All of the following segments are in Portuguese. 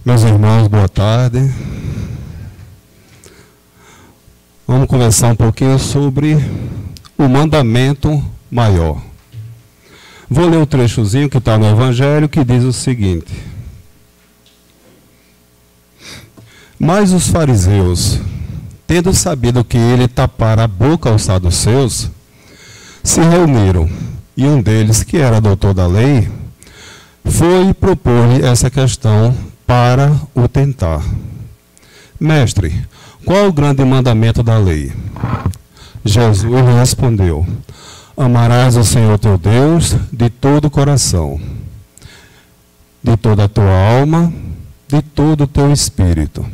Meus irmãos, boa tarde. Vamos conversar um pouquinho sobre o mandamento maior. Vou ler o trechozinho que está no Evangelho, que diz o seguinte: Mas os fariseus, tendo sabido que ele tapara a boca aos saduceus, se reuniram, e um deles, que era doutor da lei, foi propor-lhe essa questão para o tentar. Mestre, qual é o grande mandamento da lei? Jesus lhe respondeu: Amarás o Senhor teu Deus de todo o coração, de toda a tua alma, de todo o teu espírito.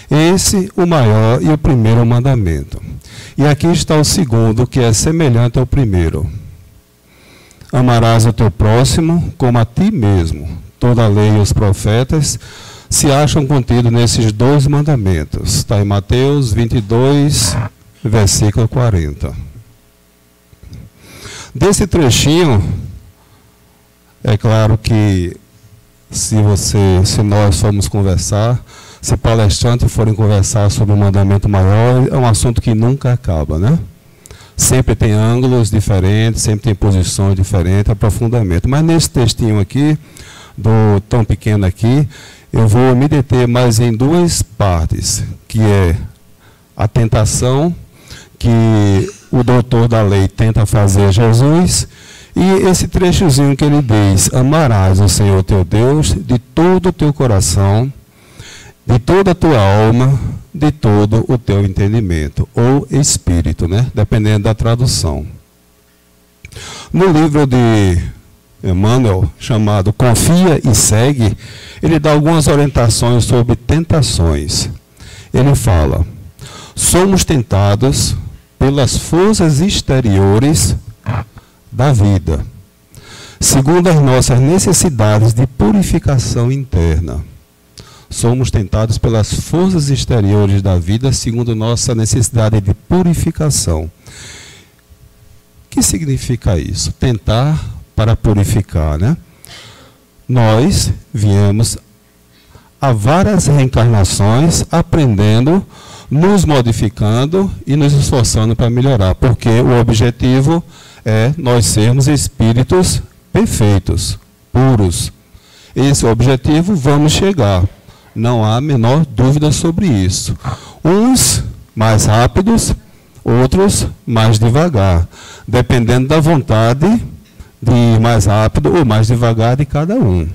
Esse o maior e o primeiro mandamento. E aqui está o segundo, que é semelhante ao primeiro. Amarás o teu próximo como a ti mesmo. Toda a lei e os profetas se acham contidos nesses dois mandamentos. Está em Mateus 22, versículo 40. Desse trechinho, é claro que se nós formos conversar, se palestrantes forem conversar sobre o mandamento maior, é um assunto que nunca acaba, né? Sempre tem ângulos diferentes, sempre tem posições diferentes, aprofundamento. Mas nesse textinho aqui, tão pequeno aqui, eu vou me deter mais em duas partes, que é a tentação que o doutor da lei tenta fazer a Jesus, e esse trechozinho que ele diz: amarás o Senhor teu Deus de todo o teu coração, de toda a tua alma, de todo o teu entendimento, ou espírito, né? Dependendo da tradução. No livro de Emmanuel, chamado Confia e Segue, ele dá algumas orientações sobre tentações. Ele fala: somos tentados pelas forças exteriores da vida, segundo as nossas necessidades de purificação interna. Somos tentados pelas forças exteriores da vida, segundo nossa necessidade de purificação. O que significa isso? Tentar para purificar, né? Nós viemos a várias reencarnações aprendendo, nos modificando e nos esforçando para melhorar, porque o objetivo é nós sermos espíritos perfeitos, puros. Esse é o objetivo, vamos chegar. Não há a menor dúvida sobre isso. Uns mais rápidos, outros mais devagar, dependendo da vontade de ir mais rápido ou mais devagar de cada um.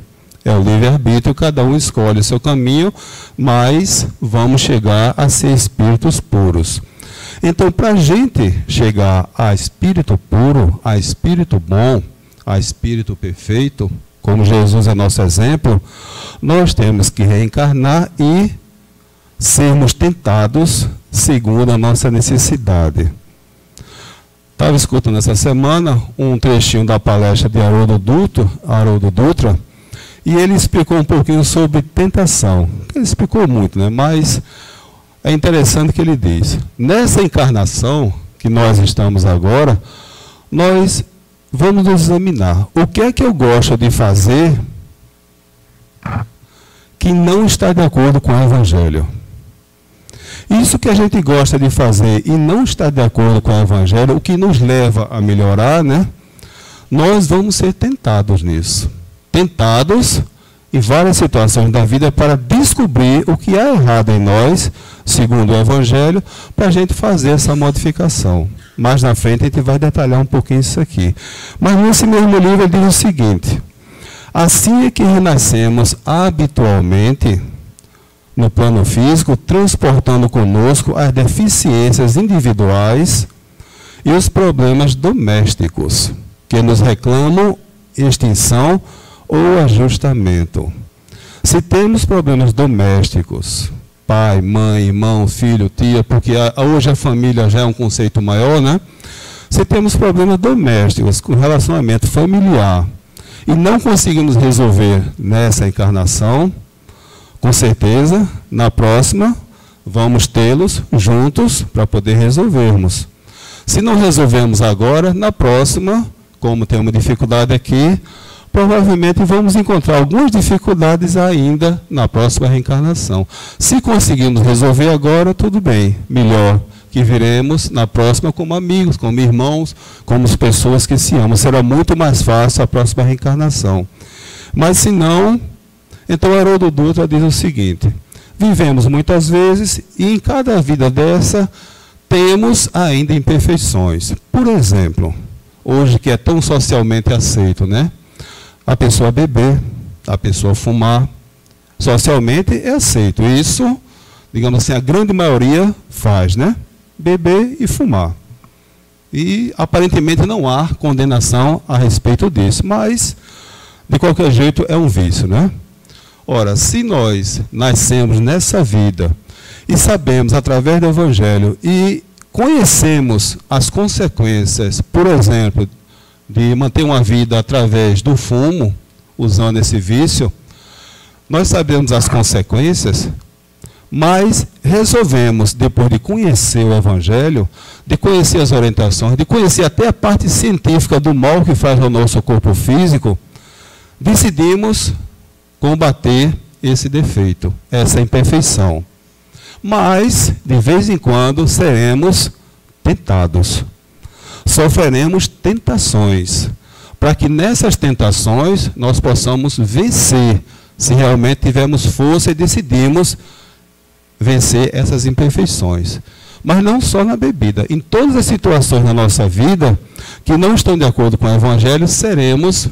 É o livre-arbítrio, cada um escolhe o seu caminho, mas vamos chegar a ser espíritos puros. Então, para a gente chegar a espírito puro, a espírito bom, a espírito perfeito, como Jesus é nosso exemplo, nós temos que reencarnar e sermos tentados segundo a nossa necessidade. Estava escutando essa semana um trechinho da palestra de Haroldo Dutra, e ele explicou um pouquinho sobre tentação. Ele explicou muito, né? Mas é interessante que ele diz: nessa encarnação que nós estamos agora, nós vamos nos examinar. O que é que eu gosto de fazer que não está de acordo com o Evangelho? Isso que a gente gosta de fazer e não está de acordo com o Evangelho, o que nos leva a melhorar, né? Nós vamos ser tentados nisso. Tentados em várias situações da vida para descobrir o que há errado em nós, segundo o Evangelho, para a gente fazer essa modificação. Mais na frente a gente vai detalhar um pouquinho isso aqui. Mas nesse mesmo livro ele diz o seguinte: assim é que renascemos habitualmente no plano físico, transportando conosco as deficiências individuais e os problemas domésticos, que nos reclamam extinção ou ajustamento. Se temos problemas domésticos, pai, mãe, irmão, filho, tia, porque hoje a família já é um conceito maior, né? Se temos problemas domésticos com relacionamento familiar e não conseguimos resolver nessa encarnação, com certeza, na próxima, vamos tê-los juntos para poder resolvermos. Se não resolvemos agora, na próxima, como temos dificuldade aqui, provavelmente vamos encontrar algumas dificuldades ainda na próxima reencarnação. Se conseguirmos resolver agora, tudo bem, melhor que viremos na próxima como amigos, como irmãos, como as pessoas que se amam. Será muito mais fácil a próxima reencarnação. Mas se não, então Haroldo Dutra diz o seguinte: vivemos muitas vezes e em cada vida dessa temos ainda imperfeições. Por exemplo, hoje que é tão socialmente aceito, né? A pessoa beber, a pessoa fumar, socialmente é aceito. Isso, digamos assim, a grande maioria faz, né? Beber e fumar. E aparentemente não há condenação a respeito disso, mas de qualquer jeito é um vício, né? Ora, se nós nascemos nessa vida e sabemos através do Evangelho e conhecemos as consequências, por exemplo, de manter uma vida através do fumo, usando esse vício, nós sabemos as consequências, mas resolvemos, depois de conhecer o Evangelho, de conhecer as orientações, de conhecer até a parte científica do mal que faz ao nosso corpo físico, decidimos combater esse defeito, essa imperfeição. Mas, de vez em quando, seremos tentados. Sofreremos tentações, para que nessas tentações nós possamos vencer, se realmente tivermos força e decidimos vencer essas imperfeições. Mas não só na bebida, em todas as situações na nossa vida que não estão de acordo com o Evangelho, seremos,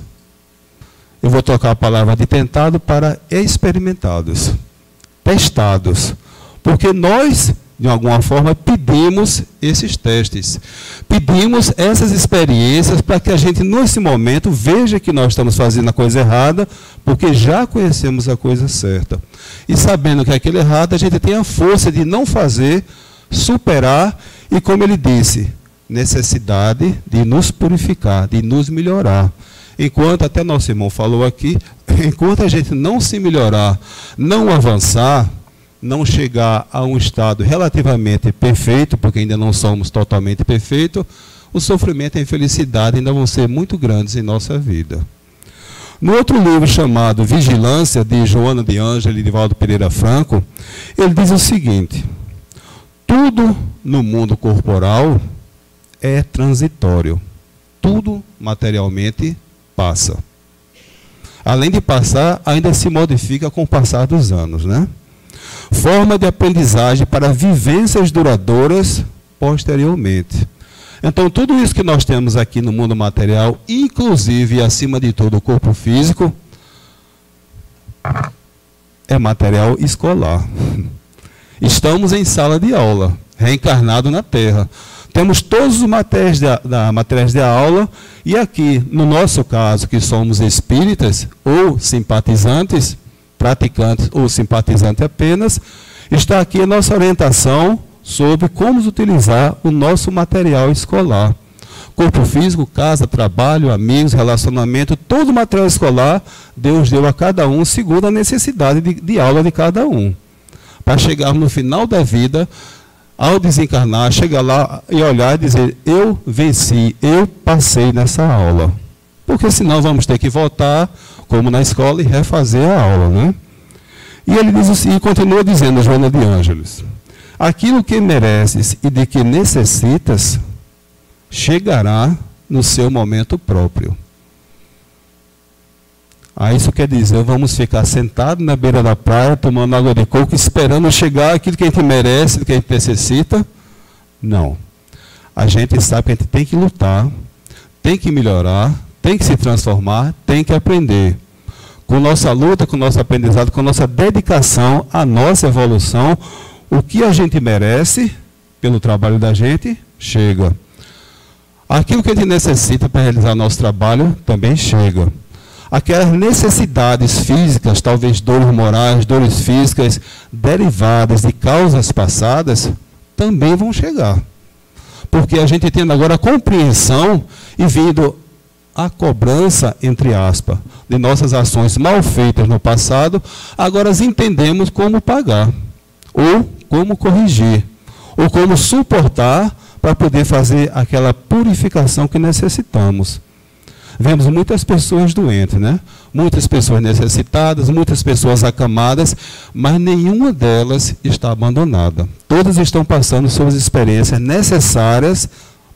eu vou trocar a palavra de tentado para experimentados, testados, porque nós, de alguma forma, pedimos esses testes, pedimos essas experiências para que a gente, nesse momento, veja que nós estamos fazendo a coisa errada, porque já conhecemos a coisa certa. E sabendo que é aquilo errado, a gente tem a força de não fazer, superar, e como ele disse, necessidade de nos purificar, de nos melhorar. Enquanto, até nosso irmão falou aqui, enquanto a gente não se melhorar, não avançar, não chegar a um estado relativamente perfeito, porque ainda não somos totalmente perfeitos, o sofrimento e a infelicidade ainda vão ser muito grandes em nossa vida. No outro livro chamado Vigilância, de Joana de Ângela e Divaldo Pereira Franco, ele diz o seguinte: tudo no mundo corporal é transitório, tudo materialmente passa. Além de passar, ainda se modifica com o passar dos anos, né? Forma de aprendizagem para vivências duradouras posteriormente. Então, tudo isso que nós temos aqui no mundo material, inclusive e acima de tudo o corpo físico, é material escolar. Estamos em sala de aula, reencarnado na Terra. Temos todos os materiais de aula, e aqui, no nosso caso, que somos espíritas ou simpatizantes, praticantes ou simpatizantes apenas, está aqui a nossa orientação sobre como utilizar o nosso material escolar. Corpo físico, casa, trabalho, amigos, relacionamento, todo o material escolar, Deus deu a cada um segundo a necessidade de aula de cada um. Para chegarmos no final da vida, ao desencarnar, chegar lá e olhar e dizer: eu venci, eu passei nessa aula. Porque senão vamos ter que voltar, como na escola, e refazer a aula, né? E ele diz assim, e continua dizendo, Joana de Ângeles: aquilo que mereces e de que necessitas, chegará no seu momento próprio. Aí isso quer dizer, vamos ficar sentados na beira da praia, tomando água de coco, esperando chegar aquilo que a gente merece, que a gente necessita? Não. A gente sabe que a gente tem que lutar, tem que melhorar, tem que se transformar, tem que aprender. Com nossa luta, com nosso aprendizado, com nossa dedicação à nossa evolução, o que a gente merece, pelo trabalho da gente, chega. Aquilo que a gente necessita para realizar nosso trabalho, também chega. Aquelas necessidades físicas, talvez dores morais, dores físicas, derivadas de causas passadas, também vão chegar. Porque a gente tendo agora a compreensão e vindo a cobrança, entre aspas, de nossas ações mal feitas no passado, agora entendemos como pagar, ou como corrigir, ou como suportar para poder fazer aquela purificação que necessitamos. vemos muitas pessoas doentes, né? Muitas pessoas necessitadas, muitas pessoas acamadas, mas nenhuma delas está abandonada. Todas estão passando suas experiências necessárias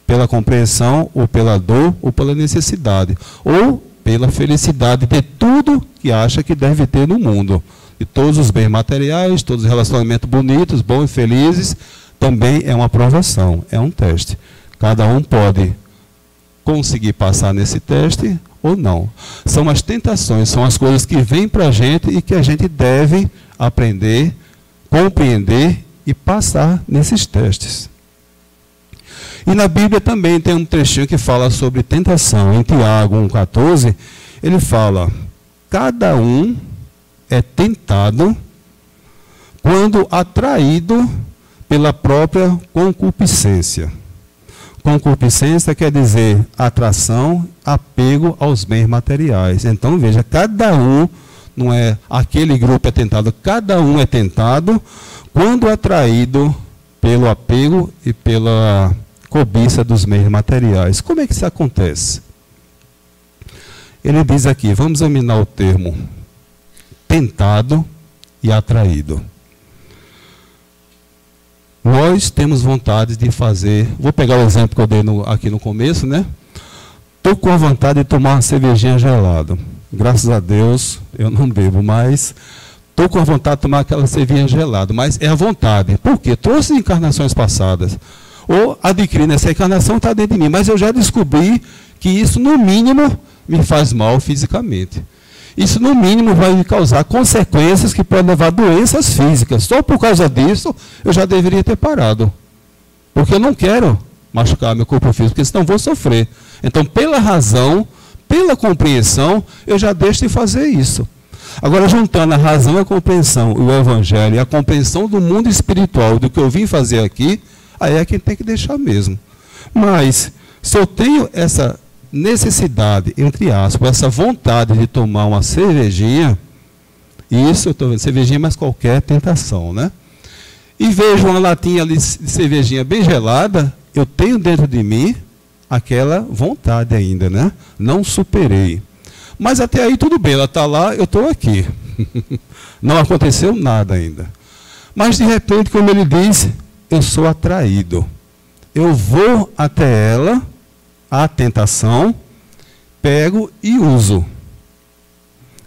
pela compreensão, ou pela dor, ou pela necessidade, ou pela felicidade de tudo que acha que deve ter no mundo. E todos os bens materiais, todos os relacionamentos bonitos, bons e felizes, também é uma provação, é um teste. Cada um pode conseguir passar nesse teste ou não. São as tentações, são as coisas que vêm para a gente e que a gente deve aprender, compreender e passar nesses testes. E na Bíblia também tem um trechinho que fala sobre tentação. Em Tiago 1,14, ele fala: cada um é tentado quando atraído pela própria concupiscência. Concupiscência quer dizer atração, apego aos bens materiais. Então, veja, cada um, não é aquele grupo é tentado, cada um é tentado quando atraído pelo apego e pela cobiça dos bens materiais. Como é que isso acontece? Ele diz aqui, vamos examinar o termo tentado e atraído. Nós temos vontade de fazer, vou pegar o exemplo que eu dei aqui no começo, né? Estou com a vontade de tomar uma cervejinha gelada. Graças a Deus, eu não bebo mais. Estou com a vontade de tomar aquela cervejinha gelada, mas é a vontade. Por quê? Trouxe encarnações passadas. Ou adquirir nessa encarnação está dentro de mim, mas eu já descobri que isso, no mínimo, me faz mal fisicamente. Isso, no mínimo, vai me causar consequências que podem levar a doenças físicas. Só por causa disso, eu já deveria ter parado. Porque eu não quero machucar meu corpo físico, porque senão vou sofrer. Então, pela razão, pela compreensão, eu já deixo de fazer isso. Agora, juntando a razão, a compreensão, o Evangelho e a compreensão do mundo espiritual, do que eu vim fazer aqui, aí é quem tem que deixar mesmo. Mas, se eu tenho essa necessidade, entre aspas, essa vontade de tomar uma cervejinha, isso eu estou vendo, cervejinha, mas qualquer tentação, né? E vejo uma latinha ali de cervejinha bem gelada, eu tenho dentro de mim aquela vontade ainda, né? Não superei. Mas até aí tudo bem, ela está lá, eu estou aqui. Não aconteceu nada ainda. Mas de repente, como ele diz, eu sou atraído. Eu vou até ela, a tentação, pego e uso.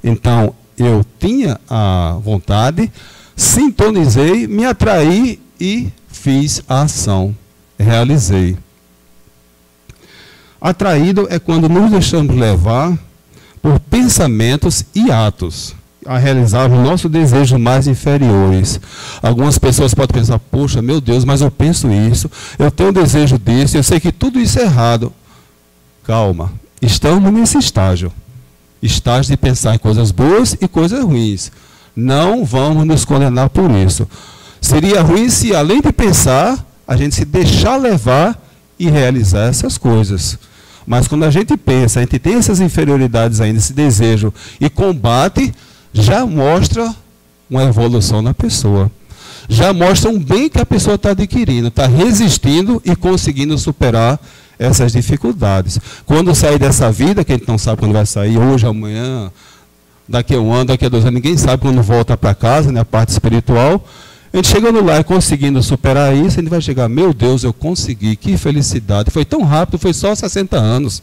Então, eu tinha a vontade, sintonizei, me atraí e fiz a ação. Realizei. Atraído é quando nos deixamos levar por pensamentos e atos a realizar os nossos desejos mais inferiores. Algumas pessoas podem pensar, poxa, meu Deus, mas eu penso isso, eu tenho desejo disso, eu sei que tudo isso é errado. Calma, estamos nesse estágio de pensar em coisas boas e coisas ruins. Não vamos nos condenar por isso. Seria ruim se, além de pensar, a gente se deixar levar e realizar essas coisas. Mas quando a gente pensa, a gente tem essas inferioridades ainda, esse desejo, e combate, já mostra uma evolução na pessoa. Já mostra um bem que a pessoa está adquirindo, está resistindo e conseguindo superar essas dificuldades. Quando sair dessa vida, que a gente não sabe quando vai sair, hoje, amanhã, daqui a um ano, daqui a 2 anos, ninguém sabe quando volta para casa, né, a parte espiritual. A gente chegando lá e conseguindo superar isso, a gente vai chegar, meu Deus, eu consegui, que felicidade. Foi tão rápido, foi só 60 anos,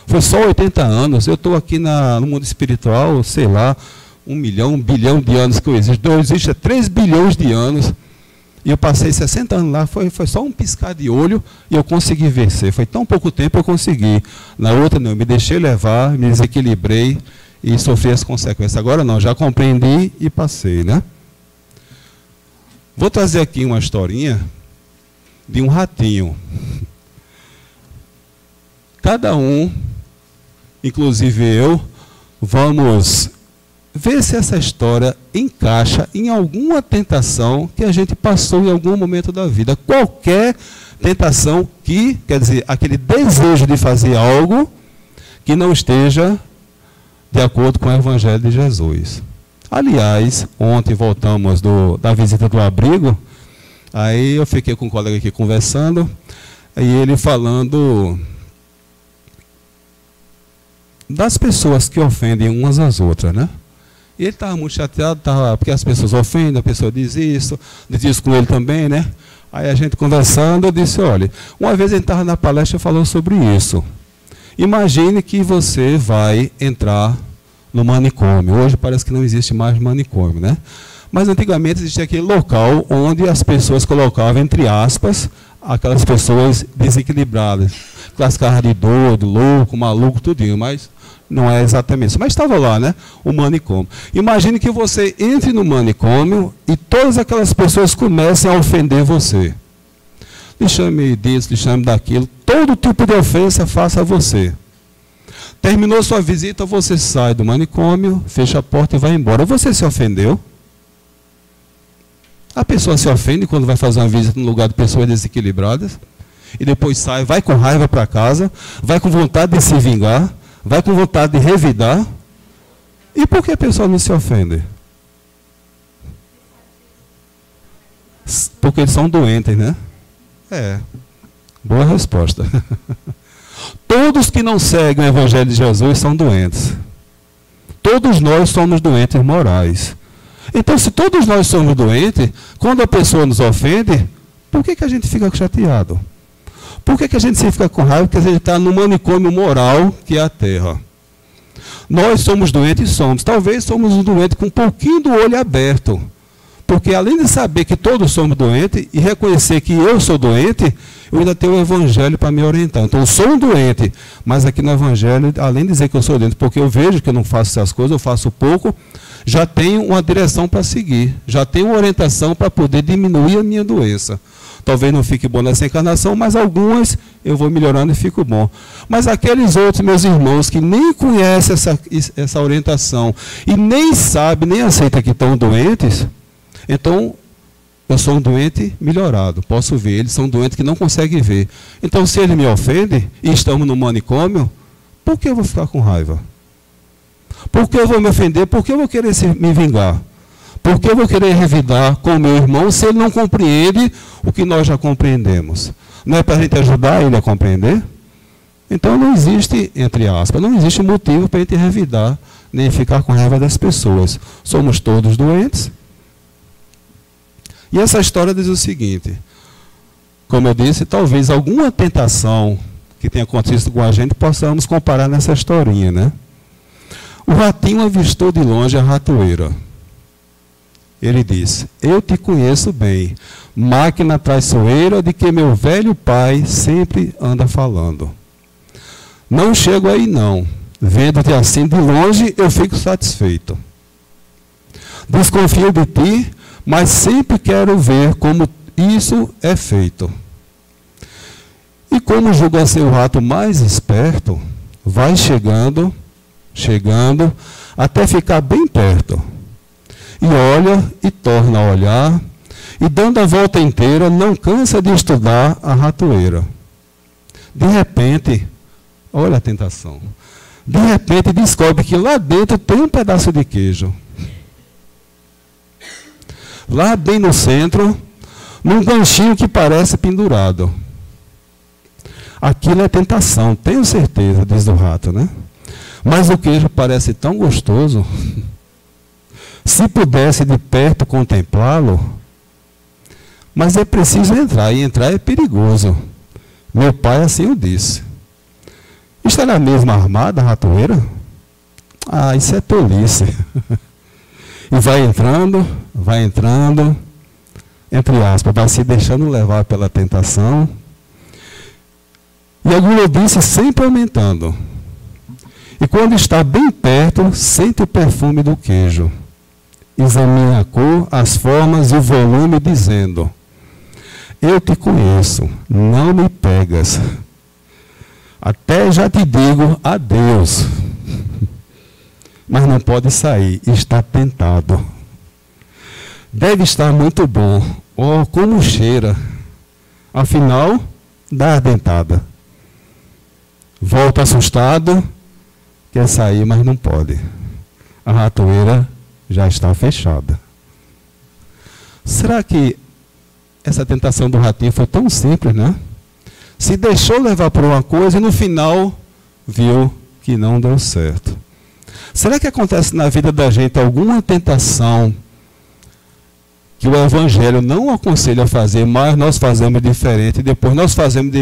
foi só 80 anos. Eu estou aqui no mundo espiritual, sei lá, 1 milhão, 1 bilhão de anos que eu existo. Não existe 3 bilhões de anos. E eu passei 60 anos lá, foi só um piscar de olho e eu consegui vencer. Foi tão pouco tempo eu consegui. Na outra não, eu me deixei levar, me desequilibrei e sofri as consequências. Agora não, já compreendi e passei, né? Vou trazer aqui uma historinha de um ratinho. Cada um, inclusive eu, vamos ver se essa história encaixa em alguma tentação que a gente passou em algum momento da vida. Qualquer tentação que, quer dizer, aquele desejo de fazer algo que não esteja de acordo com o Evangelho de Jesus. Aliás, ontem voltamos da visita do abrigo, aí eu fiquei com um colega aqui conversando, e ele falando das pessoas que ofendem umas às outras, né? E ele estava muito chateado, porque as pessoas ofendem, a pessoa diz isso com ele também, né? Aí a gente conversando, eu disse, olha, uma vez ele estava na palestra e falou sobre isso. Imagine que você vai entrar no manicômio. Hoje parece que não existe mais manicômio, né? Mas antigamente existia aquele local onde as pessoas colocavam, entre aspas, aquelas pessoas desequilibradas. Classificavam de doido, louco, maluco, tudinho, mas não é exatamente isso. Mas estava lá, né? O manicômio. Imagine que você entre no manicômio e todas aquelas pessoas comecem a ofender você. Lhe chame disso, lhe chame daquilo. Todo tipo de ofensa faça a você. Terminou sua visita, você sai do manicômio, fecha a porta e vai embora. Você se ofendeu? A pessoa se ofende quando vai fazer uma visita no lugar de pessoas desequilibradas. E depois sai, vai com raiva para casa, vai com vontade de se vingar, vai com vontade de revidar. E por que a pessoa não se ofende? Porque eles são doentes, né? É. Boa resposta. Todos que não seguem o Evangelho de Jesus são doentes. Todos nós somos doentes morais. Então, se todos nós somos doentes, quando a pessoa nos ofende, por que a gente fica chateado? Por que a gente fica com raiva? Porque a gente está no manicômio moral que é a terra. Nós somos doentes, somos. Talvez somos um doente com um pouquinho do olho aberto. Porque além de saber que todos somos doentes e reconhecer que eu sou doente, eu ainda tenho o Evangelho para me orientar. Então, eu sou um doente, mas aqui no Evangelho, além de dizer que eu sou doente, porque eu vejo que eu não faço essas coisas, eu faço pouco, já tenho uma direção para seguir, já tenho uma orientação para poder diminuir a minha doença. Talvez não fique bom nessa encarnação, mas algumas eu vou melhorando e fico bom. Mas aqueles outros meus irmãos que nem conhecem essa orientação e nem sabem, nem aceitam que estão doentes, então eu sou um doente melhorado, posso ver. Eles são doentes que não conseguem ver. Então, se ele me ofende e estamos no manicômio, por que eu vou ficar com raiva? Por que eu vou me ofender? Por que eu vou querer me vingar? Por que eu vou querer revidar com o meu irmão se ele não compreende o que nós já compreendemos? Não é para a gente ajudar ele a compreender? Então não existe, entre aspas, não existe motivo para a gente revidar, nem ficar com raiva das pessoas. Somos todos doentes. E essa história diz o seguinte, como eu disse, talvez alguma tentação que tenha acontecido com a gente possamos comparar nessa historinha, né? O ratinho avistou de longe a ratoeira. Ele disse, eu te conheço bem, máquina traiçoeira de que meu velho pai sempre anda falando. Não chego aí não, vendo-te assim de longe eu fico satisfeito. Desconfio de ti, mas sempre quero ver como isso é feito. E como julga ser o rato mais esperto, vai chegando, até ficar bem perto. E olha e torna a olhar, e dando a volta inteira, não cansa de estudar a ratoeira. De repente, olha a tentação, de repente descobre que lá dentro tem um pedaço de queijo. Lá bem no centro, num ganchinho que parece pendurado. Aquilo é tentação, tenho certeza, diz o rato, né? Mas o queijo parece tão gostoso. Se pudesse de perto contemplá-lo, mas é preciso entrar, e entrar é perigoso. Meu pai assim o disse. Estará mesmo armada a ratoeira? Ah, isso é tolice. E vai entrando, entre aspas, vai se deixando levar pela tentação. E a gulodice sempre aumentando. E quando está bem perto, sente o perfume do queijo. Examina a cor, as formas e o volume, dizendo, eu te conheço, não me pegas. Até já te digo adeus. Mas não pode sair, está tentado. Deve estar muito bom. Oh, como cheira. Afinal, dá a dentada. Volta assustado, quer sair, mas não pode. A ratoeira já está fechada. Será que essa tentação do ratinho foi tão simples, né? Se deixou levar por uma coisa e no final viu que não deu certo. Será que acontece na vida da gente alguma tentação que o Evangelho não aconselha a fazer, mas nós fazemos diferente, e depois nós fazemos,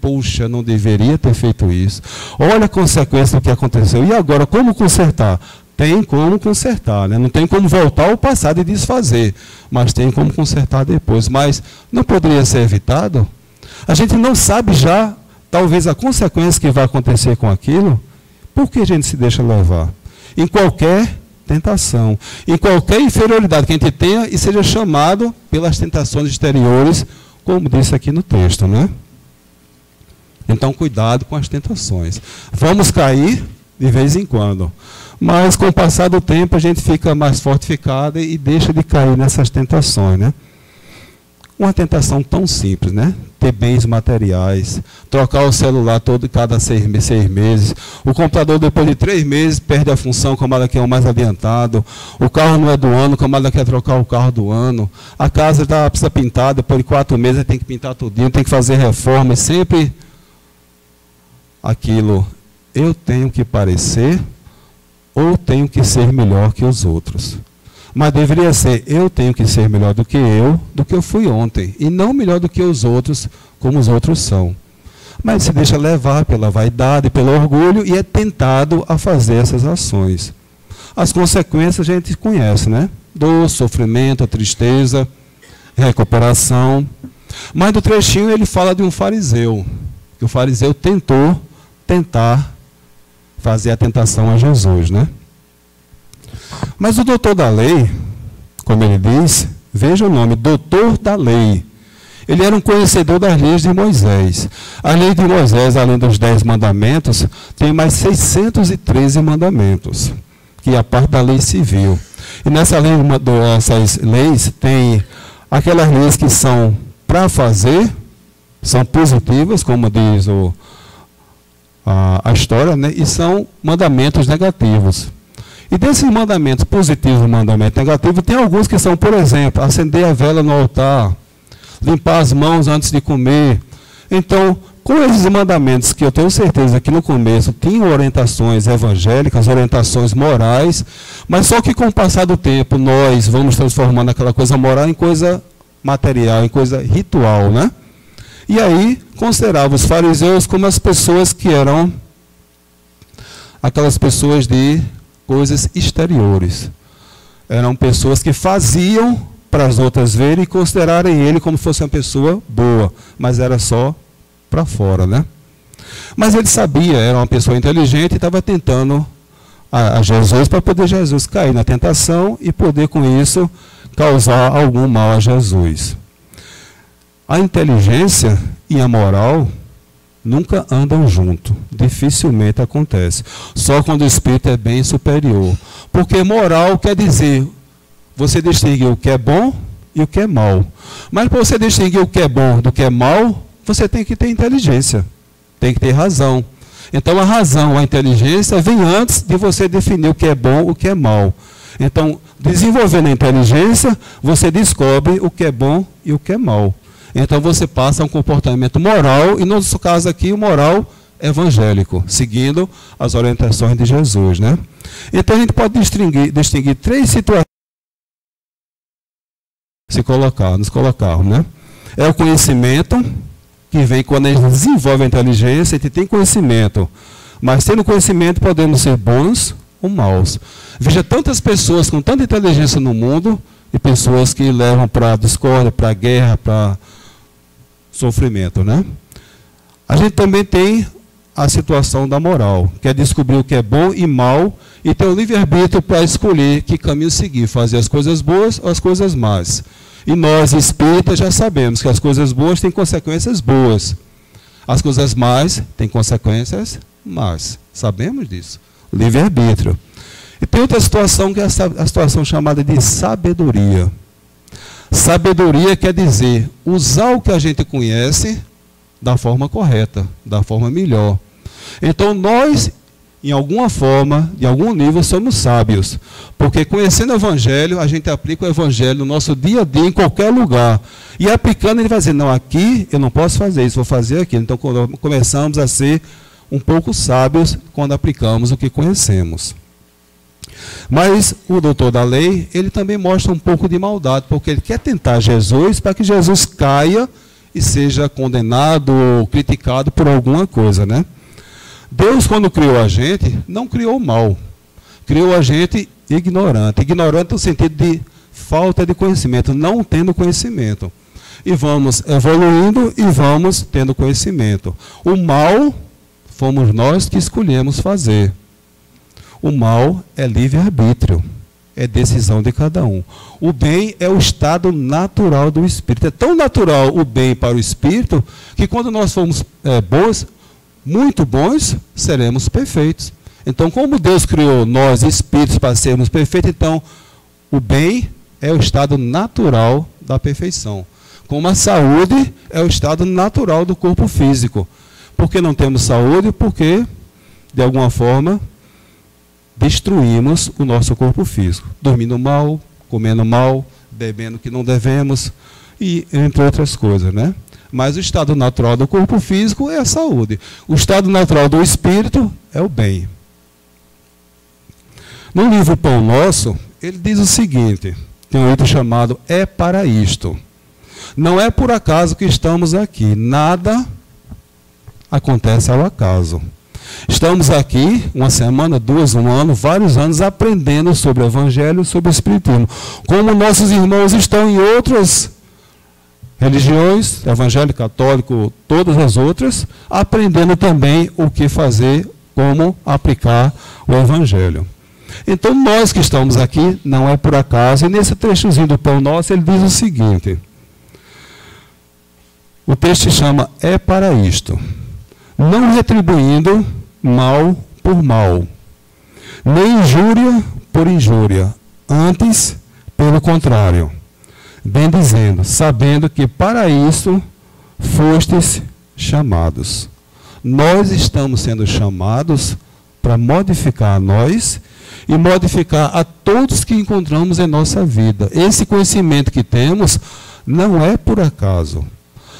puxa, não deveria ter feito isso. Olha a consequência do que aconteceu. E agora, como consertar? Tem como consertar, né? Não tem como voltar ao passado e desfazer, mas tem como consertar depois. Mas não poderia ser evitado? A gente não sabe já, talvez, a consequência que vai acontecer com aquilo. Por que a gente se deixa levar? Em qualquer tentação, em qualquer inferioridade que a gente tenha e seja chamado pelas tentações exteriores, como disse aqui no texto, né? Então, cuidado com as tentações. Vamos cair de vez em quando, mas com o passar do tempo a gente fica mais fortificado e deixa de cair nessas tentações, né? Uma tentação tão simples, né? Ter bens materiais, trocar o celular cada 6 meses, o computador depois de 3 meses perde a função, o camarada quer o mais adiantado, o carro não é do ano, o camarada quer trocar o carro do ano, a casa precisa pintar, depois de 4 meses tem que pintar tudinho, tem que fazer reforma, e sempre aquilo, eu tenho que parecer ou tenho que ser melhor que os outros. Mas deveria ser, eu tenho que ser melhor do que eu fui ontem. E não melhor do que os outros, como os outros são. Mas se deixa levar pela vaidade, pelo orgulho, e é tentado a fazer essas ações. As consequências a gente conhece, né? Dor, sofrimento, tristeza, recuperação. Mas no trechinho ele fala de um fariseu. Que o fariseu tentar fazer a tentação a Jesus, né? Mas o doutor da lei, como ele diz, veja o nome, doutor da lei. Ele era um conhecedor das leis de Moisés. A lei de Moisés, além dos 10 mandamentos, tem mais 613 mandamentos, que é a parte da lei civil. E nessas leis tem aquelas leis que são para fazer, são positivas, como diz a história, né? E são mandamentos negativos. E desses mandamentos positivos e mandamentos negativos, tem alguns que são, por exemplo, acender a vela no altar, limpar as mãos antes de comer. Então, com esses mandamentos, que eu tenho certeza que no começo tinham orientações evangélicas, orientações morais, mas só que com o passar do tempo nós vamos transformando aquela coisa moral em coisa material, em coisa ritual, né? E aí, considerava os fariseus como as pessoas que eram aquelas pessoas de coisas exteriores. Eram pessoas que faziam para as outras verem e considerarem ele como fosse uma pessoa boa, mas era só para fora, né? Mas ele sabia, era uma pessoa inteligente e estava tentando a Jesus para poder Jesus cair na tentação e poder com isso causar algum mal a Jesus. A inteligência e a moral nunca andam junto, dificilmente acontece. Só quando o espírito é bem superior. Porque moral quer dizer você distinguir o que é bom e o que é mal. Mas para você distinguir o que é bom do que é mal, você tem que ter inteligência, tem que ter razão. Então a razão, a inteligência vem antes de você definir o que é bom e o que é mal. Então, desenvolvendo a inteligência, você descobre o que é bom e o que é mal. Então você passa a um comportamento moral, e no nosso caso aqui, o moral evangélico, seguindo as orientações de Jesus, né? Então a gente pode distinguir 3 situações nos colocarmos, né? É o conhecimento, que vem quando a gente desenvolve a inteligência, a gente tem conhecimento, mas tendo conhecimento podemos ser bons ou maus. Veja tantas pessoas com tanta inteligência no mundo, e pessoas que levam para a discórdia, para a guerra, para sofrimento, né? A gente também tem a situação da moral, que é descobrir o que é bom e mal, e ter o livre-arbítrio para escolher que caminho seguir, fazer as coisas boas ou as coisas más. E nós, espíritas, já sabemos que as coisas boas têm consequências boas, as coisas más têm consequências más. Sabemos disso. Livre-arbítrio. E tem outra situação, que é a situação chamada de sabedoria. Sabedoria quer dizer usar o que a gente conhece da forma correta, da forma melhor. Então nós, em alguma forma, de algum nível, somos sábios. Porque conhecendo o Evangelho, a gente aplica o Evangelho no nosso dia a dia, em qualquer lugar. E aplicando, ele vai dizer, não, aqui eu não posso fazer isso, vou fazer aquilo. Então começamos a ser um pouco sábios quando aplicamos o que conhecemos. Mas o doutor da lei, ele também mostra um pouco de maldade, porque ele quer tentar Jesus para que Jesus caia e seja condenado ou criticado por alguma coisa, né? Deus, quando criou a gente, não criou o mal. Criou a gente ignorante. Ignorante no sentido de falta de conhecimento, não tendo conhecimento. E vamos evoluindo e vamos tendo conhecimento. O mal, fomos nós que escolhemos fazer. O mal é livre-arbítrio, é decisão de cada um. O bem é o estado natural do espírito. É tão natural o bem para o espírito, que quando nós formos bons, muito bons, seremos perfeitos. Então, como Deus criou nós, espíritos, para sermos perfeitos, então, o bem é o estado natural da perfeição. Como a saúde é o estado natural do corpo físico. Por que não temos saúde? Porque, de alguma forma, destruímos o nosso corpo físico. Dormindo mal, comendo mal, bebendo o que não devemos, e entre outras coisas, né? Mas o estado natural do corpo físico é a saúde. O estado natural do espírito é o bem. No livro Pão Nosso, ele diz o seguinte, tem um item chamado É para isto. Não é por acaso que estamos aqui. Nada acontece ao acaso. Estamos aqui, uma semana, duas, um ano, vários anos, aprendendo sobre o Evangelho, sobre o Espiritismo. Como nossos irmãos estão em outras religiões, Evangelho, Católico, todas as outras, aprendendo também o que fazer, como aplicar o Evangelho. Então, nós que estamos aqui, não é por acaso, e nesse trechozinho do Pão Nosso, ele diz o seguinte, o texto se chama É para isto, não retribuindo mal por mal, nem injúria por injúria, antes, pelo contrário, bem dizendo, sabendo que para isso fostes chamados. Nós estamos sendo chamados para modificar nós e modificar a todos que encontramos em nossa vida. Esse conhecimento que temos não é por acaso.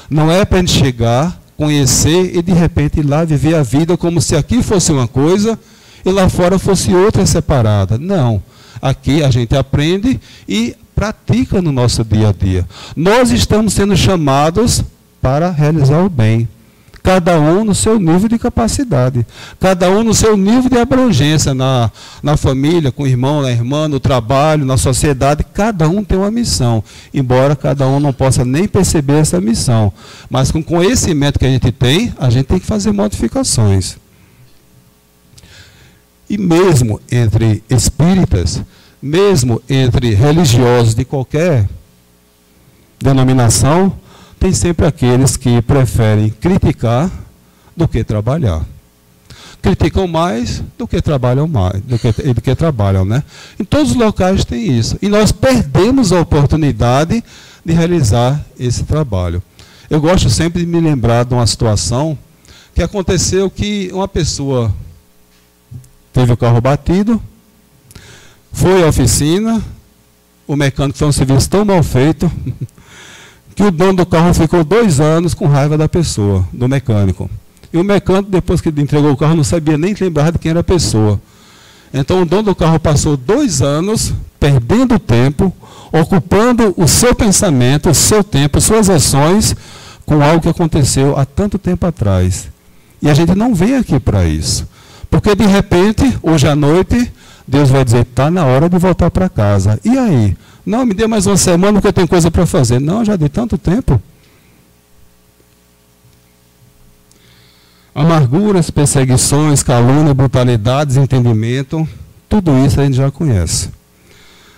Não é para a gente chegar, conhecer e de repente ir lá viver a vida como se aqui fosse uma coisa e lá fora fosse outra separada. Não. Aqui a gente aprende e pratica no nosso dia a dia. Nós estamos sendo chamados para realizar o bem. Cada um no seu nível de capacidade. Cada um no seu nível de abrangência. Na família, com o irmão, na irmã, no trabalho, na sociedade. Cada um tem uma missão. Embora cada um não possa nem perceber essa missão. Mas com o conhecimento que a gente tem que fazer modificações. E mesmo entre espíritas, mesmo entre religiosos de qualquer denominação, tem sempre aqueles que preferem criticar do que trabalhar. Criticam mais do que trabalham mais, do que trabalham, né? Em todos os locais tem isso. E nós perdemos a oportunidade de realizar esse trabalho. Eu gosto sempre de me lembrar de uma situação que aconteceu que uma pessoa teve o carro batido, foi à oficina, o mecânico fez um serviço tão mal feito que o dono do carro ficou 2 anos com raiva da pessoa, do mecânico. E o mecânico, depois que entregou o carro, não sabia nem lembrar de quem era a pessoa. Então o dono do carro passou 2 anos perdendo tempo, ocupando o seu pensamento, o seu tempo, suas ações com algo que aconteceu há tanto tempo atrás. E a gente não vem aqui para isso. Porque de repente, hoje à noite, Deus vai dizer, está na hora de voltar para casa. E aí? Não, me dê mais uma semana porque eu tenho coisa para fazer. Não, já dei tanto tempo. Amarguras, perseguições, calúnia, brutalidade, desentendimento, tudo isso a gente já conhece.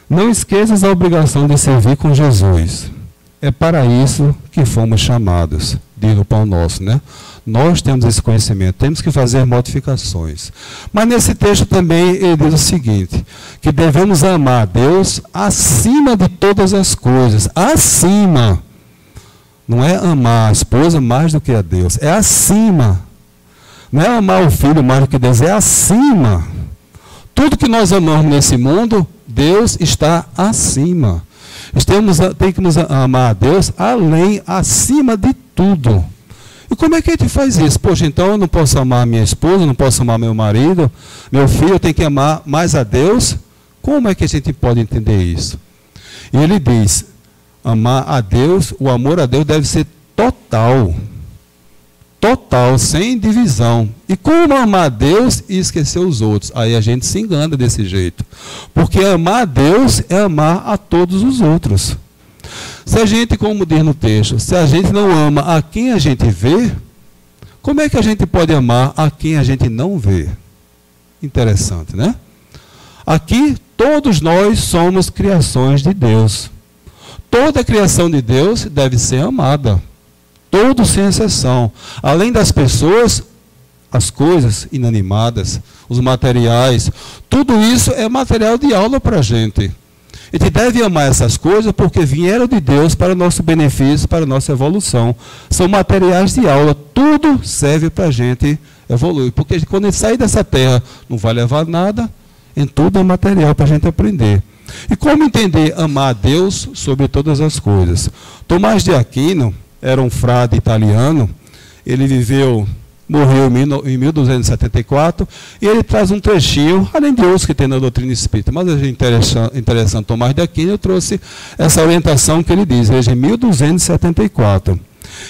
Não esqueças a obrigação de servir com Jesus. É para isso que fomos chamados, diz o Pão Nosso, né? Nós temos esse conhecimento, temos que fazer modificações. Mas nesse texto também ele diz o seguinte, que devemos amar a Deus acima de todas as coisas. Acima. Não é amar a esposa mais do que a Deus, é acima. Não é amar o filho mais do que Deus, é acima. Tudo que nós amamos nesse mundo, Deus está acima. Tem que nos amar a Deus além, acima de tudo. E como é que a gente faz isso? Poxa, então eu não posso amar minha esposa, não posso amar meu marido, meu filho, eu tenho que amar mais a Deus? Como é que a gente pode entender isso? E ele diz, amar a Deus, o amor a Deus deve ser total. Total, sem divisão. E como amar a Deus e esquecer os outros? Aí a gente se engana desse jeito. Porque amar a Deus é amar a todos os outros. Se a gente, como diz no texto, se a gente não ama a quem a gente vê, como é que a gente pode amar a quem a gente não vê? Interessante, né? Aqui, todos nós somos criações de Deus. Toda a criação de Deus deve ser amada. Todos sem exceção. Além das pessoas, as coisas inanimadas, os materiais, tudo isso é material de aula para a gente. A gente deve amar essas coisas porque vieram de Deus para o nosso benefício, para a nossa evolução. São materiais de aula, tudo serve para a gente evoluir. Porque quando a gente sair dessa terra, não vai levar nada, em tudo é material para a gente aprender. E como entender amar a Deus sobre todas as coisas? Tomás de Aquino era um frade italiano, ele morreu em 1274, e ele traz um trechinho, além de outros que tem na doutrina espírita, mas é interessante Tomás de Aquino, eu trouxe essa orientação que ele diz, veja, em 1274.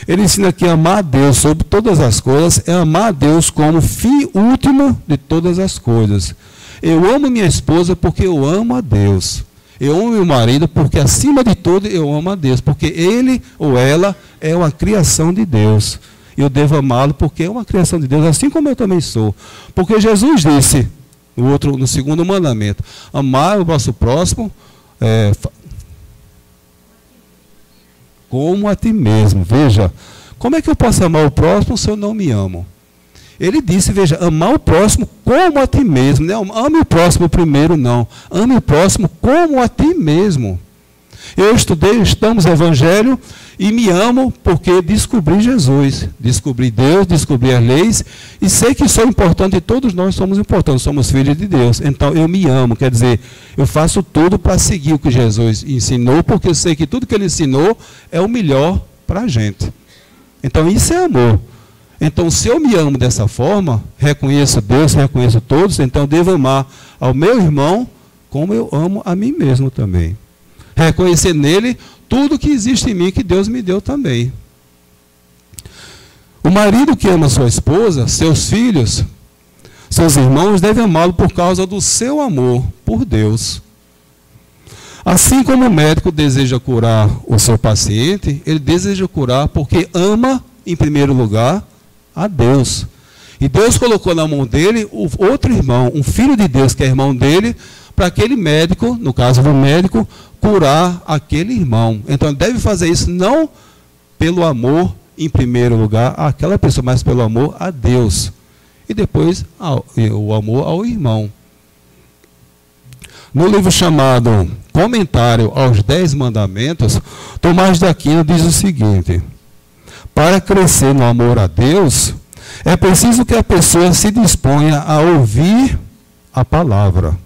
Ele ensina que amar a Deus sobre todas as coisas é amar a Deus como fim último de todas as coisas. Eu amo minha esposa porque eu amo a Deus. Eu amo meu marido porque, acima de tudo, eu amo a Deus. Porque ele ou ela é uma criação de Deus. Eu devo amá-lo porque é uma criação de Deus, assim como eu também sou. Porque Jesus disse, no segundo mandamento, amar o nosso próximo como a ti mesmo. Veja, como é que eu posso amar o próximo se eu não me amo? Ele disse, veja, amar o próximo como a ti mesmo. Não, ame o próximo primeiro, não. Ame o próximo como a ti mesmo. Eu estudamos o Evangelho e me amo porque descobri Jesus. Descobri Deus, descobri as leis e sei que sou importante e todos nós somos importantes, somos filhos de Deus. Então eu me amo, quer dizer, eu faço tudo para seguir o que Jesus ensinou, porque eu sei que tudo que ele ensinou é o melhor para a gente. Então isso é amor. Então, se eu me amo dessa forma, reconheço Deus, reconheço todos, então eu devo amar ao meu irmão como eu amo a mim mesmo também. Reconhecer nele tudo que existe em mim, que Deus me deu também. O marido que ama sua esposa, seus filhos, seus irmãos, deve amá-lo por causa do seu amor por Deus. Assim como o médico deseja curar o seu paciente, ele deseja curar porque ama, em primeiro lugar, a Deus. E Deus colocou na mão dele o outro irmão, um filho de Deus que é irmão dele, para aquele médico, no caso do médico, curar aquele irmão. Então ele deve fazer isso não pelo amor, em primeiro lugar, àquela pessoa, mas pelo amor a Deus. E depois o amor ao irmão. No livro chamado Comentário aos 10 Mandamentos, Tomás de Aquino diz o seguinte: para crescer no amor a Deus, é preciso que a pessoa se disponha a ouvir a palavra.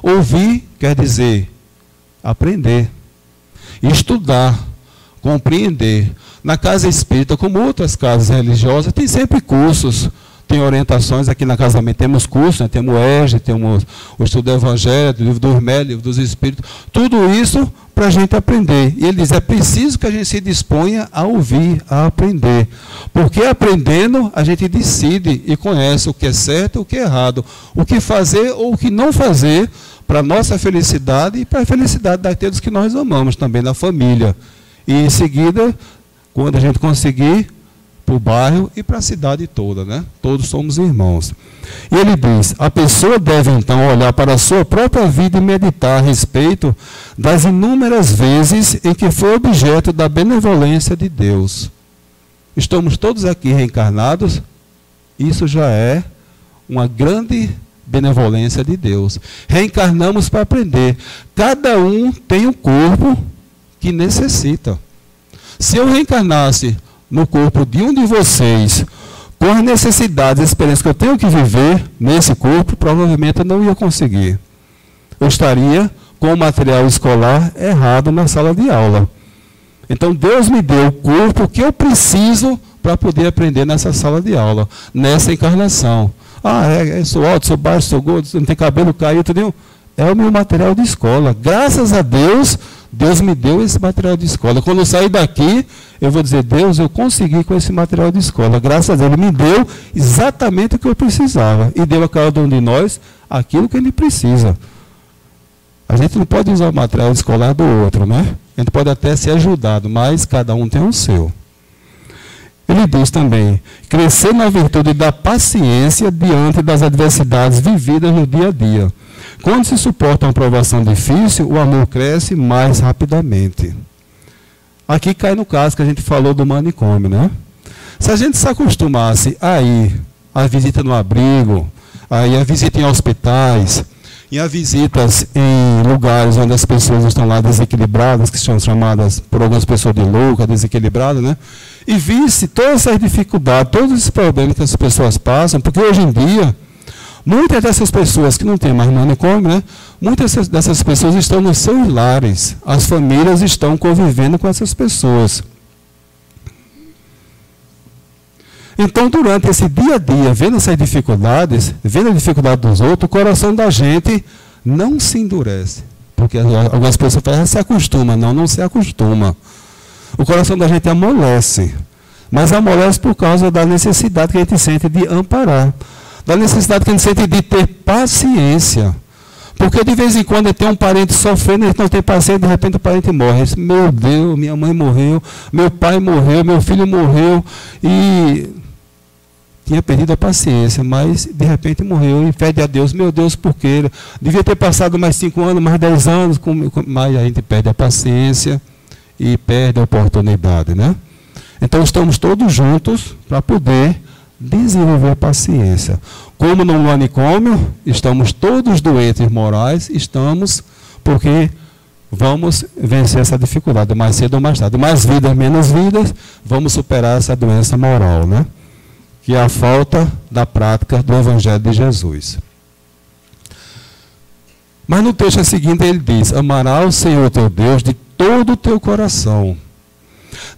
Ouvir quer dizer aprender, estudar, compreender. Na casa espírita, como outras casas religiosas, tem sempre cursos, tem orientações. Aqui na Casa também temos cursos, né? Temos o EJA, temos o estudo do Evangelho, o livro dos Médiuns, livro dos Espíritos, tudo isso para a gente aprender. E ele diz, é preciso que a gente se disponha a ouvir, a aprender. Porque aprendendo, a gente decide e conhece o que é certo e o que é errado, o que fazer ou o que não fazer para a nossa felicidade e para a felicidade daqueles que nós amamos, também da família. E em seguida, quando a gente conseguir, para o bairro e para a cidade toda, né? Todos somos irmãos. E ele diz, a pessoa deve então olhar para a sua própria vida e meditar a respeito das inúmeras vezes em que foi objeto da benevolência de Deus. Estamos todos aqui reencarnados, isso já é uma grande benevolência de Deus. Reencarnamos para aprender. Cada um tem um corpo que necessita. Se eu reencarnasse no corpo de um de vocês, com as necessidades e experiências que eu tenho que viver nesse corpo, provavelmente eu não ia conseguir. Eu estaria com o material escolar errado na sala de aula. Então Deus me deu o corpo que eu preciso para poder aprender nessa sala de aula, nessa encarnação. Sou alto, sou baixo, sou gordo, não tem cabelo caído, tudo. É o meu material de escola. Graças a Deus, Deus me deu esse material de escola. Quando eu sair daqui, eu vou dizer, Deus, eu consegui com esse material de escola. Graças a Deus, Ele me deu exatamente o que eu precisava. E deu a cada um de nós aquilo que Ele precisa. A gente não pode usar o material escolar do outro, né? A gente pode até ser ajudado, mas cada um tem o seu. Ele diz também, crescer na virtude da paciência diante das adversidades vividas no dia a dia. Quando se suporta uma provação difícil, o amor cresce mais rapidamente. Aqui cai no caso que a gente falou do manicômio, né? Se a gente se acostumasse a ir à visita no abrigo, a ir à visita em hospitais, e a visitas em lugares onde as pessoas estão lá desequilibradas, que são chamadas por algumas pessoas de louca, desequilibradas, né? E visse todas essas dificuldades, todos esses problemas que as pessoas passam, porque hoje em dia, muitas dessas pessoas que não têm mais manicômio, né? Muitas dessas pessoas estão nos seus lares, as famílias estão convivendo com essas pessoas. Então, durante esse dia a dia, vendo essas dificuldades, vendo a dificuldade dos outros, o coração da gente não se endurece. Porque algumas pessoas falam, se acostuma. Não se acostuma. O coração da gente amolece. Mas amolece por causa da necessidade que a gente sente de amparar. Da necessidade que a gente sente de ter paciência. Porque de vez em quando tem um parente sofrendo, a gente não tem paciência, de repente o parente morre. Meu Deus, minha mãe morreu, meu pai morreu, meu filho morreu. E tinha perdido a paciência, mas de repente morreu e pede a Deus, meu Deus, por quê? Devia ter passado mais 5 anos, mais 10 anos, mas a gente perde a paciência e perde a oportunidade, né? Então estamos todos juntos para poder desenvolver a paciência. Como no manicômio, estamos todos doentes morais, estamos porque vamos vencer essa dificuldade, mais cedo ou mais tarde. Mais vidas, menos vidas, vamos superar essa doença moral, né? Que é a falta da prática do Evangelho de Jesus. Mas no texto seguinte ele diz, amarás o Senhor teu Deus de todo o teu coração,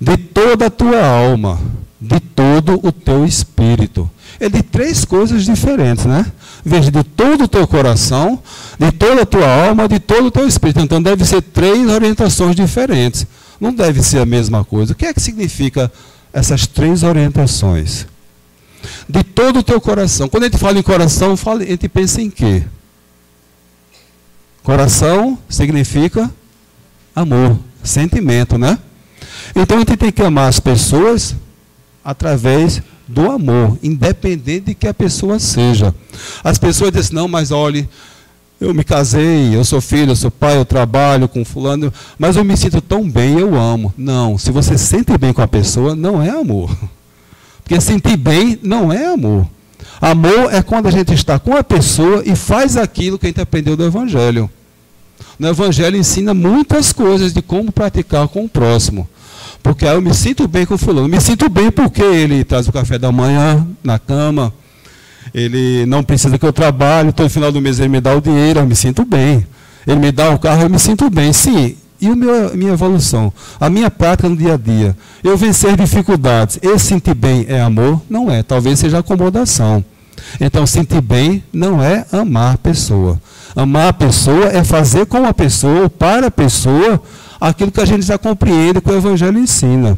de toda a tua alma, de todo o teu espírito. Ele diz 3 coisas diferentes, né? Veja, de todo o teu coração, de toda a tua alma, de todo o teu espírito. Então deve ser 3 orientações diferentes. Não deve ser a mesma coisa. O que é que significa essas 3 orientações? De todo o teu coração. Quando a gente fala em coração, a gente pensa em quê? Coração significa amor, sentimento, né? Então a gente tem que amar as pessoas através do amor, independente de que a pessoa seja. As pessoas dizem, não, mas olhe, eu me casei, eu sou filho, eu sou pai, eu trabalho com fulano, mas eu me sinto tão bem, eu amo. Não, se você sente bem com a pessoa, não é amor. Porque sentir bem não é amor. Amor é quando a gente está com a pessoa e faz aquilo que a gente aprendeu do Evangelho. No Evangelho ensina muitas coisas de como praticar com o próximo. Porque eu me sinto bem com o fulano. Me sinto bem porque ele traz o café da manhã na cama. Ele não precisa que eu trabalhe. Todo final do mês ele me dá o dinheiro, eu me sinto bem. Ele me dá o carro, eu me sinto bem. Sim. E a minha evolução? A minha prática no dia a dia? Eu vencer dificuldades. Eu sentir bem é amor? Não é. Talvez seja acomodação. Então, sentir bem não é amar a pessoa. Amar a pessoa é fazer com a pessoa, ou para a pessoa, aquilo que a gente já compreende que o Evangelho ensina.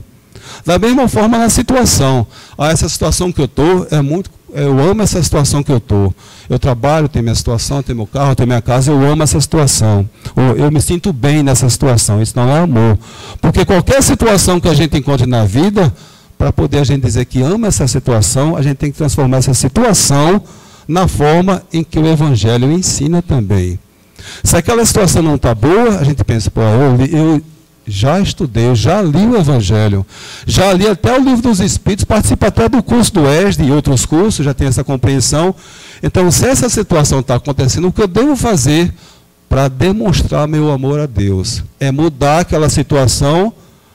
Da mesma forma na situação. Essa situação que eu estou é muito... Eu amo essa situação que eu estou. Eu trabalho, tenho minha situação, tenho meu carro, tenho minha casa, eu amo essa situação. Eu me sinto bem nessa situação. Isso não é amor. Porque qualquer situação que a gente encontre na vida, para poder a gente dizer que ama essa situação, a gente tem que transformar essa situação na forma em que o Evangelho ensina também. Se aquela situação não está boa, a gente pensa, pô, eu já estudei, eu já li o Evangelho, já li até o Livro dos Espíritos, participo até do curso do ESD e outros cursos, já tenho essa compreensão. Então, se essa situação está acontecendo, o que eu devo fazer para demonstrar meu amor a Deus? É mudar aquela situação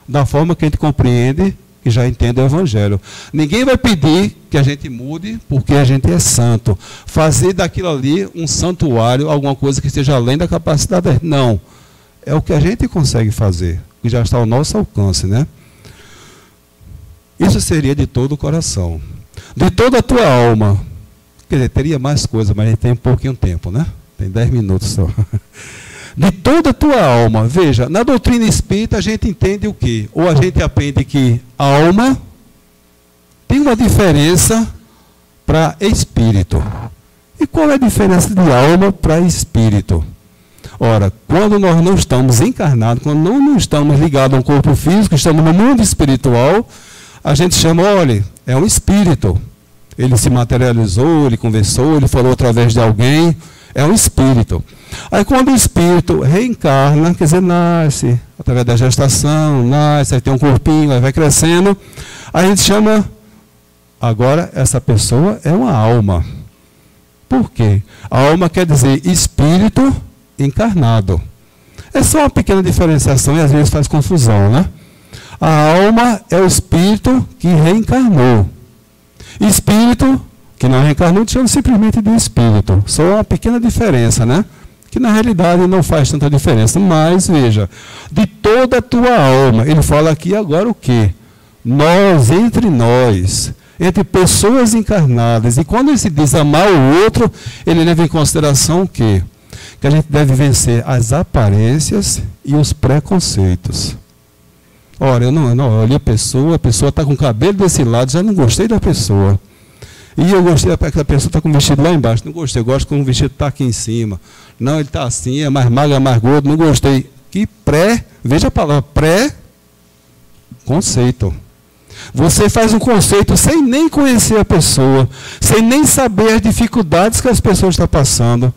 da forma que a gente compreende e já entende o Evangelho. Ninguém vai pedir que a gente mude porque a gente é santo. Fazer daquilo ali um santuário, alguma coisa que esteja além da capacidade. Não. É o que a gente consegue fazer, que já está ao nosso alcance, né? Isso seria de todo o coração. De toda a tua alma. Quer dizer, teria mais coisa, mas a gente tem um pouquinho tempo, né? Tem 10 minutos só. De toda a tua alma. Veja, na doutrina espírita a gente entende o quê? Ou a gente aprende que alma tem uma diferença para espírito. E qual é a diferença de alma para espírito? Ora, quando nós não estamos encarnados, quando não estamos ligados a um corpo físico, estamos no mundo espiritual, a gente chama, olha, é um espírito. Ele se materializou, ele conversou, ele falou através de alguém, é um espírito. Aí quando o espírito reencarna, quer dizer, nasce, através da gestação, nasce, aí tem um corpinho, aí vai crescendo, a gente chama, agora essa pessoa é uma alma. Por quê? A alma quer dizer espírito encarnado. É só uma pequena diferenciação e às vezes faz confusão, né? A alma é o espírito que reencarnou. Espírito que não reencarnou, chama simplesmente de espírito. Só uma pequena diferença, né? Que na realidade não faz tanta diferença. Mas, veja, de toda a tua alma, ele fala aqui agora o quê? Nós, entre pessoas encarnadas. E quando ele se diz amar o outro, ele leva em consideração o quê? Que a gente deve vencer as aparências e os preconceitos. Ora, eu olhei a pessoa está com o cabelo desse lado, já não gostei da pessoa. E eu gostei daquela pessoa está com o vestido lá embaixo, não gostei, eu gosto quando o vestido está aqui em cima. Não, ele está assim, é mais magro, é mais gordo, não gostei. Que veja a palavra, pré-conceito. Você faz um conceito sem nem conhecer a pessoa, sem nem saber as dificuldades que as pessoas estão passando,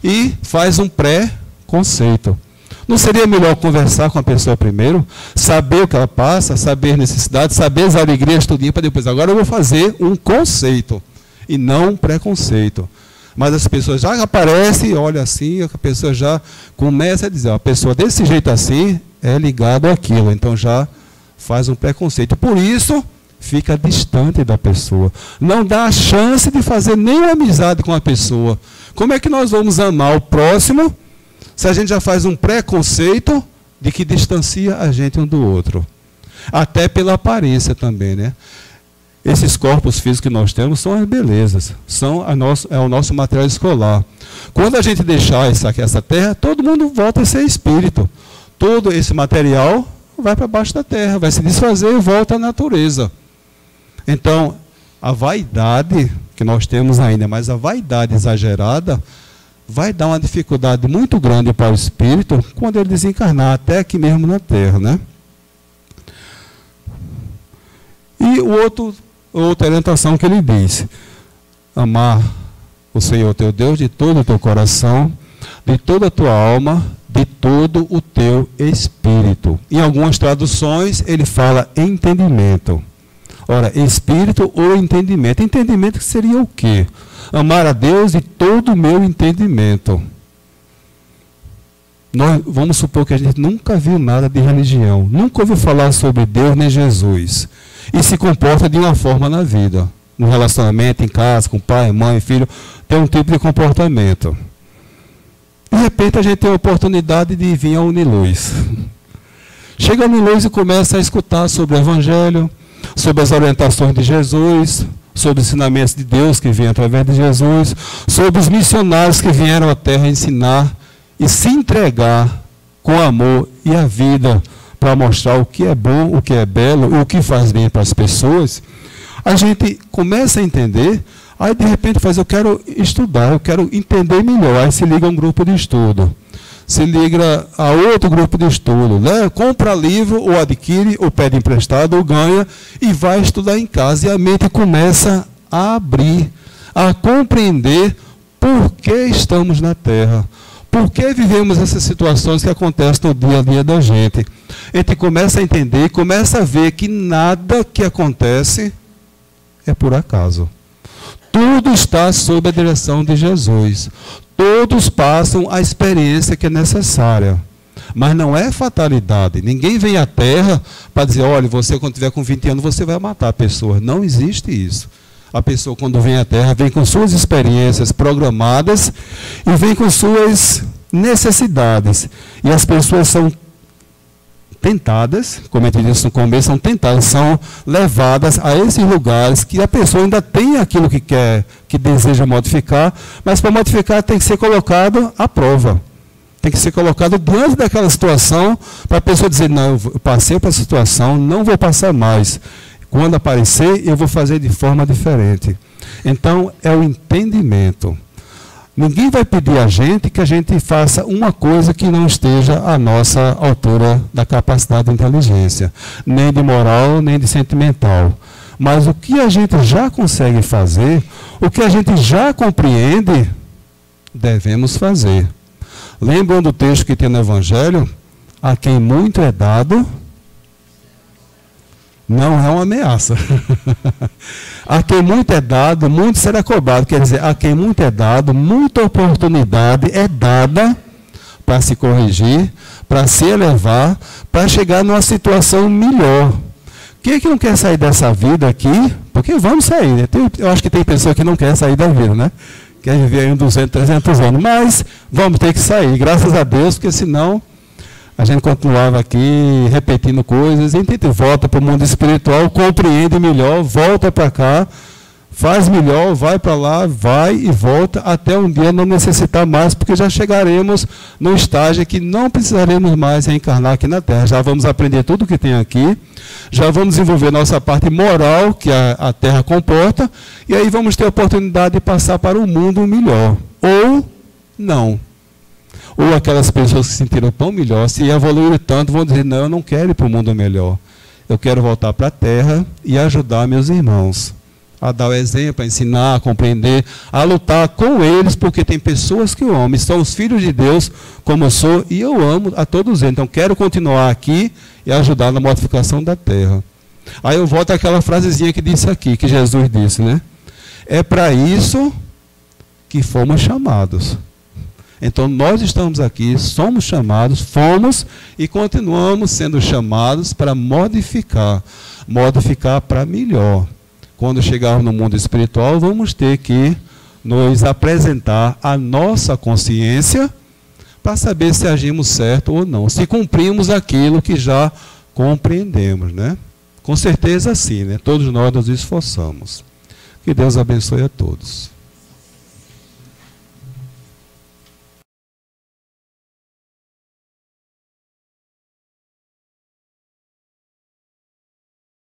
e faz um pré-conceito. Não seria melhor conversar com a pessoa primeiro, saber o que ela passa, saber as necessidades, saber as alegrias, tudinho, para depois, agora eu vou fazer um conceito, e não um preconceito. Mas as pessoas já aparecem, olha assim, a pessoa já começa a dizer, a pessoa desse jeito assim é ligada àquilo, então já faz um preconceito. Por isso, fica distante da pessoa. Não dá a chance de fazer nenhuma amizade com a pessoa. Como é que nós vamos amar o próximo se a gente já faz um preconceito de que distancia a gente um do outro? Até pela aparência também, né? Esses corpos físicos que nós temos são as belezas, é o nosso material escolar. Quando a gente deixar essa terra, todo mundo volta a ser espírito. Todo esse material vai para baixo da terra, vai se desfazer e volta à natureza. Então, a vaidade que nós temos ainda, mas a vaidade exagerada, vai dar uma dificuldade muito grande para o espírito quando ele desencarnar, até aqui mesmo na terra, né? E outra orientação que ele diz: amar o Senhor teu Deus de todo o teu coração, de toda a tua alma, de todo o teu espírito. Em algumas traduções ele fala entendimento. Ora, espírito ou entendimento. Entendimento que seria o quê? Amar a Deus de todo o meu entendimento. Nós vamos supor que a gente nunca viu nada de religião, nunca ouviu falar sobre Deus nem Jesus, e se comporta de uma forma na vida, no relacionamento, em casa, com pai, mãe, filho, tem um tipo de comportamento. De repente a gente tem a oportunidade de vir a Uniluz. Chega a Uniluz e começa a escutar sobre o Evangelho, sobre as orientações de Jesus, sobre os ensinamentos de Deus que vêm através de Jesus, sobre os missionários que vieram à Terra ensinar e se entregar com amor e a vida para mostrar o que é bom, o que é belo e o que faz bem para as pessoas. A gente começa a entender, aí de repente faz, eu quero estudar, eu quero entender melhor, aí se liga a um grupo de estudo. Se liga a outro grupo de estudo, né? Compra livro, ou adquire, ou pede emprestado, ou ganha, e vai estudar em casa. E a mente começa a abrir, a compreender por que estamos na Terra, por que vivemos essas situações que acontecem no dia a dia da gente. A gente começa a entender e começa a ver que nada que acontece é por acaso. Tudo está sob a direção de Jesus. Todos passam a experiência que é necessária. Mas não é fatalidade. Ninguém vem à Terra para dizer, olha, você quando tiver com 20 anos, você vai matar a pessoa. Não existe isso. A pessoa quando vem à Terra, vem com suas experiências programadas e vem com suas necessidades. E as pessoas são tentadas, como eu disse no começo, são tentadas, são levadas a esses lugares que a pessoa ainda tem aquilo que quer, que deseja modificar, mas para modificar tem que ser colocado à prova. Tem que ser colocado diante daquela situação para a pessoa dizer, não, eu passei por essa situação, não vou passar mais. Quando aparecer, eu vou fazer de forma diferente. Então, é o entendimento. Ninguém vai pedir a gente que a gente faça uma coisa que não esteja à nossa altura da capacidade de inteligência, nem de moral, nem de sentimental. Mas o que a gente já consegue fazer, o que a gente já compreende, devemos fazer. Lembram do texto que tem no Evangelho? A quem muito é dado, não é uma ameaça. A quem muito é dado, muito será cobrado. Quer dizer, a quem muito é dado, muita oportunidade é dada para se corrigir, para se elevar, para chegar numa situação melhor. Quem é que não quer sair dessa vida aqui? Porque vamos sair, né? Eu acho que tem pessoa que não quer sair da vida, né? Quer viver aí uns 200, 300 anos. Mas vamos ter que sair, graças a Deus, porque senão a gente continuava aqui repetindo coisas, e a gente volta para o mundo espiritual, compreende melhor, volta para cá, faz melhor, vai para lá, vai e volta, até um dia não necessitar mais, porque já chegaremos no estágio que não precisaremos mais reencarnar aqui na Terra. Já vamos aprender tudo que tem aqui, já vamos desenvolver nossa parte moral, que a Terra comporta, e aí vamos ter a oportunidade de passar para um mundo melhor. Ou não. Ou aquelas pessoas que se sentiram tão melhor, se evoluíram tanto, vão dizer, não, eu não quero ir para o mundo melhor. Eu quero voltar para a Terra e ajudar meus irmãos. A dar o exemplo, a ensinar, a compreender, a lutar com eles, porque tem pessoas que eu amo, e são os filhos de Deus, como eu sou, e eu amo a todos eles. Então, quero continuar aqui e ajudar na modificação da Terra. Aí eu volto àquela frasezinha que disse aqui, que Jesus disse, né? É para isso que fomos chamados. Então, nós estamos aqui, somos chamados, fomos e continuamos sendo chamados para modificar para melhor. Quando chegarmos no mundo espiritual, vamos ter que nos apresentar a nossa consciência para saber se agimos certo ou não, se cumprimos aquilo que já compreendemos, né? Com certeza sim, né? Todos nós nos esforçamos. Que Deus abençoe a todos.